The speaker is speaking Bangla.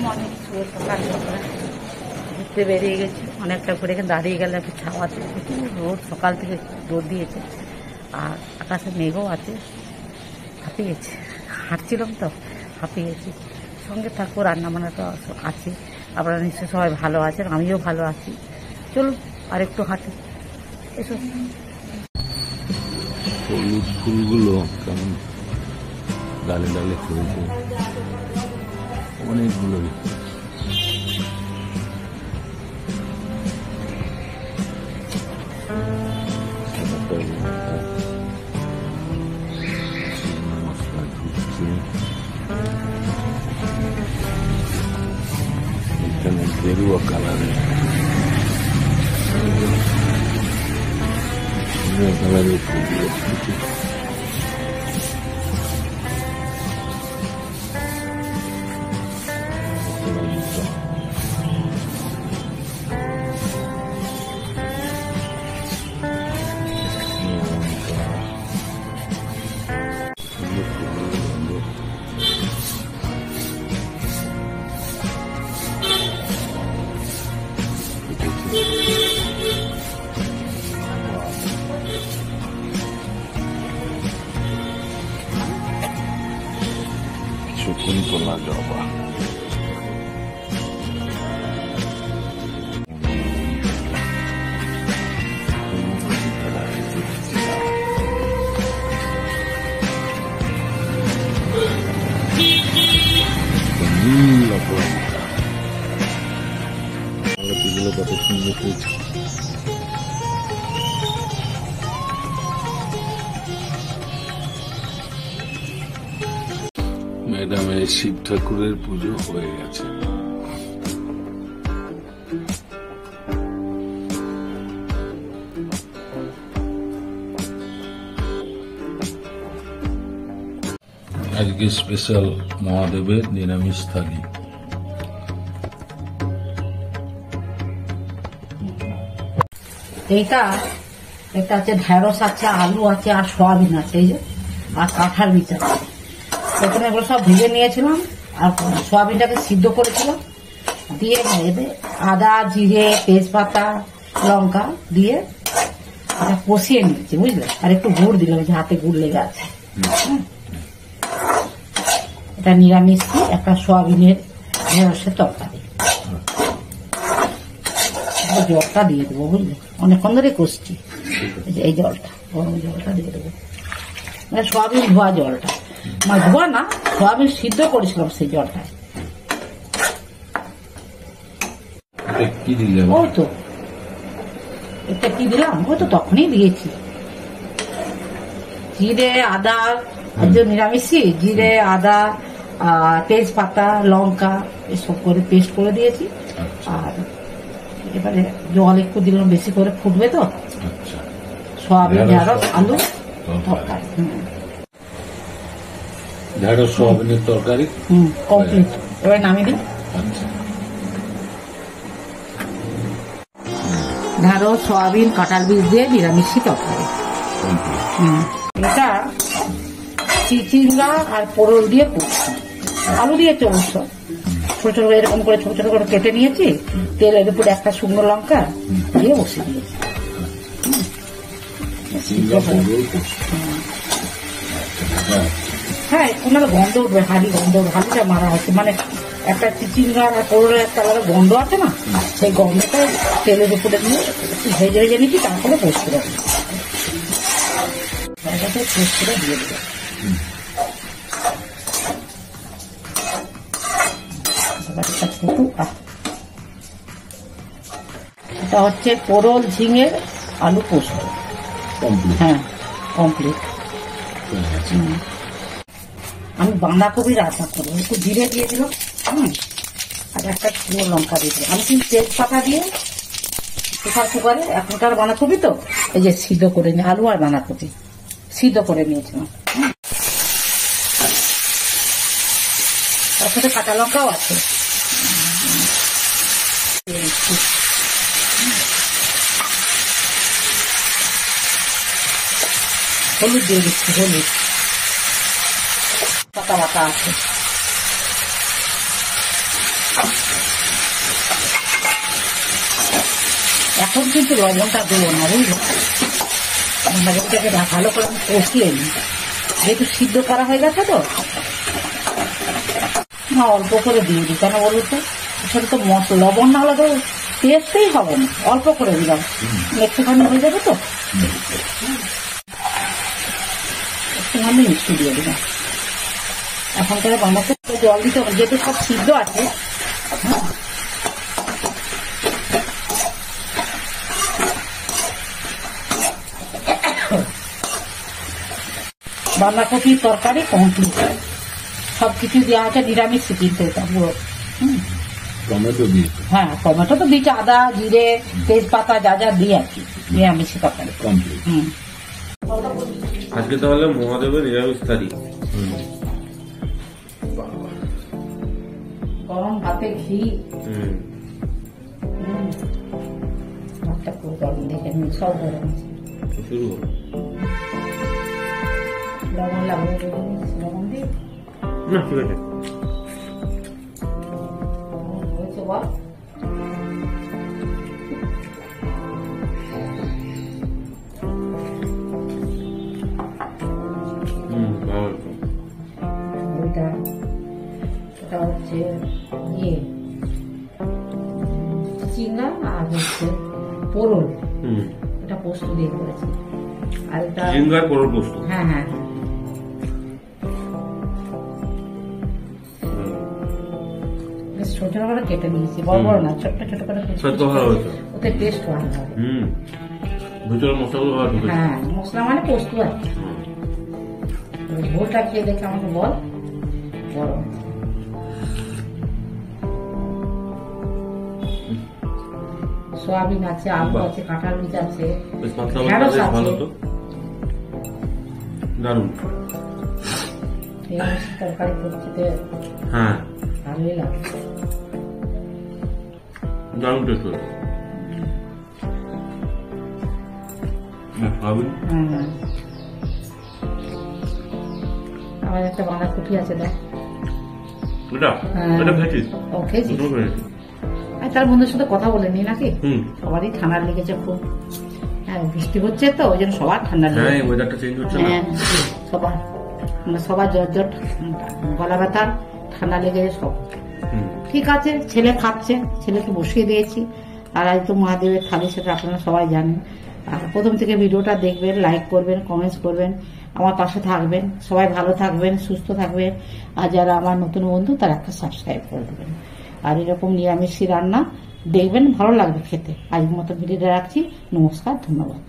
মর্নিং, শুভ সকাল। ঘুরতে বেরিয়ে গেছি, অনেকটা ঘুরে এখানে দাঁড়িয়ে গেলে একটু ছাওয়াতে, রোদ সকাল থেকে রোদ দিয়েছে আর আকাশে মেঘও আছে। হাঁপিয়েছি, হাঁটছিলাম তো হাঁপিয়েছি। সঙ্গে থাকবো, রান্নাবান্না তো আছে। আপনারা নিশ্চয়ই সবাই ভালো আছেন, আমিও ভালো আছি। চলুন আর একটু হাঁটি, এসো। হলুদ ফুলগুলো কেমন ডালে ডালে ফুলছে, অনেকগুলো। মশলা ঢুকছে এখানে গেরুয়া কালারের ফুলগুলো ফুটছে। শকুন্তলা জবা, নীল কত সুন্দর হয়েছে। ম্যাডামের শিব ঠাকুরের পুজো হয়ে গেছে। আজকে স্পেশাল মহাদেবের নিরামিষ থালি। এটা হচ্ছে ঢেঁড়স আছে, আলু আছে আর সয়াবিন আছে, এই যে, আর কাঁঠাল বীজ আছে। প্রথমে এগুলো সব ভেজে নিয়েছিলাম আর সয়াবিনটাকে সিদ্ধ করেছিলাম, দিয়ে এতে আদা, জিরে, তেজপাতা, লঙ্কা দিয়ে এটা কষিয়ে নিয়েছি, বুঝলে। আর একটু গুড় দিলাম, যে হাতে গুড় লেগে আছে। এটা নিরামিষ একটা সয়াবিনের ঢেঁড়সের তরকারি। জলটা দিয়ে দেবো, বুঝলে, অনেকক্ষণ ধরে কষছি। এই জলটা, গরম জলটা দিয়ে দেবো, মানে সয়াবিন ধোয়া জলটা, মানে ধোয়া না, সয়াবিন সিদ্ধ করেছিলাম সেই জলটায়। ওই তো এটা কি দিলাম, ওই তো তখনই দিয়েছি। জিরে, আদা, নিরামিষই জিরে, আদা, তেজপাতা, লঙ্কা এসব করে পেস্ট করে দিয়েছি। আর এবারে জল একটু দিলাম, বেশি করে ফুটবে তো। সয়াবিন, ঢেঁড়স, আলু তরকারি, ঢেঁড়স সয়াবিনের তরকারি কমপ্লিট। এবার নামিয়ে দিই। ঢেঁড়স, সয়াবিন, কাঁঠাল বীজ দিয়ে নিরামিষি তরকারি। এটা চিচিঙ্গা আর পোড়ল দিয়ে করছি, আলু দিয়ে চলছ। ছোট ছোট এরকম করে ছোট ছোট করে কেটে নিয়েছি, তেলের উপরে একটা শুকনো লঙ্কা দিয়ে বসে দিয়েছি। হ্যাঁ, ওনার গন্ধ উঠবে, হাড়ি গন্ধ, হাড়িটা মারা হচ্ছে, মানে একটা চিচিঙ্গা আর পোড়লের একটা আলাদা গন্ধ আছে না, সেই গন্ধটা তেলের উপরে দিয়ে ভেজে ভেজে নিচ্ছি, তারপরে পোস্ট করে দিই। পোস্ট করে দিয়ে দেবো। এটা হচ্ছে পোড়ল, ঝিঙে, আলু পোস্ত। হ্যাঁ, কমপ্লিট। আমি বাঁধাকপি রান্না করবো, একটু জিরে দিয়ে দিলাম, আর একটা শুকনো লঙ্কা দিয়ে দিলাম। আমি কিন্তু তেজপাতা দিয়ে প্রেসার কুকারে, এখনকার বাঁধাকপি তো এই যে সিদ্ধ করে নিই, আলু আর বাঁধাকপি সিদ্ধ করে নিয়েছিলাম। তার সাথে কাঁচা লঙ্কাও আছে। হলুদ দিয়ে দিচ্ছি, হলুদ, পাতা বাটা আছে। এখন কিন্তু লবণটা দেবো না, বুঝলো? এটাকে ভালো করে আমি কষিয়ে নিই, যেহেতু সিদ্ধ করা হয়ে গেছে তো। না, অল্প করে দিয়ে দিই, কেন বলুন তো? সেটা তো লবণ না হলে তো টেস্টেই হবে না, অল্প করে দিলাম, একটুখানি হয়ে যাবে তো। একটুখানি মিষ্টি দিয়ে দিলাম। এখন তাহলে বানাতে জল দিতে হবে, যেহেতু সব সিদ্ধ আছে। বাঁধাকপির তরকারি কমপ্লিট, সবকিছু দেওয়া আছে, নিরামিষ কিন্তু এটা পুরো। টমেটো দিয়ে হ্যাঁ, টমেটো তো দিচ্ছে, আদা জিরে তেজপাতা যা যা দিয়ে আর কি, নিরামিষ তরকারি কমপ্লিট। আজকে তাহলে মহাদেবের নিরামিষ থালি। গরম ভাতে ঘি, ভাতটা পুরো গরম, দেখে নিন সব গরম আছে। শুরু হলো। লবণ লাগবে, লবণ দিই না, ঠিক আছে। হয়েছে বল। ভালো হয়েছে। ওইটা এটা হচ্ছে চিংড়া আর হচ্ছে পোড়ল, এটা পোস্ত দিয়ে করেছি। আর এটা ঝিঙ্গার পোড়ল পোস্ত। হ্যাঁ হ্যাঁ, বেশ ছোট ছোট করে কেটে নিয়েছি, বড় বড় না, ছোট্ট ছোট করে কেটে সব তো ভালো হয়েছে। ওতে টেস্ট ভালো হবে। ভিতরে মশলাগুলো ভালো ঢুকেছে। হ্যাঁ, মশলা মানে পোস্ত আর কি। ঝোলটা খেয়ে দেখে আমাকে বল। গরম সোয়াবিন আছে, আলু আছে, কাঁঠাল বীজ আছে, বেশ পাতলা ঢেঁড়স বেশ আছে। ভালো তো, দারুণ। নিরামিষ তরকারি করতে হ্যাঁ, ভালোই লাগে। দারুণ টেস্ট হয়েছে। সোয়াবিন হ্যাঁ, আমার একটা বাঁধাকপি আছে দেখ। এটা হ্যাঁ। এটা খেয়েছিস? ও খেয়েছিস? দুটো খেয়েছি। আর তার বন্ধুর সাথে কথা বলে নি নাকি? হুম। সবারই ঠান্ডা লেগেছে খুব। হ্যাঁ, বৃষ্টি হচ্ছে তো, ওই জন্য সবার ঠান্ডা হ্যাঁ, লেগেছে। ওয়েদারটা চেঞ্জ হচ্ছে না। হ্যাঁ, সবার জ্বর জ্বর, গলা ব্যথা, ঠান্ডা লেগেছে সব। ঠিক আছে, ছেলে খাচ্ছে, ছেলেকে বসিয়ে দিয়েছি। আর আজ তো মহাদেবের থালি, সেটা আপনারা সবাই জানেন। আর প্রথম থেকে ভিডিওটা দেখবেন, লাইক করবেন, কমেন্টস করবেন, আমার পাশে থাকবেন। সবাই ভালো থাকবেন, সুস্থ থাকবেন। আর যারা আমার নতুন বন্ধু, তারা একটা সাবস্ক্রাইব করে দেবেন। আর এরকম নিরামিষী রান্না দেখবেন, ভালো লাগবে খেতে। আজকের মতো ভিডিওটা রাখছি। নমস্কার, ধন্যবাদ।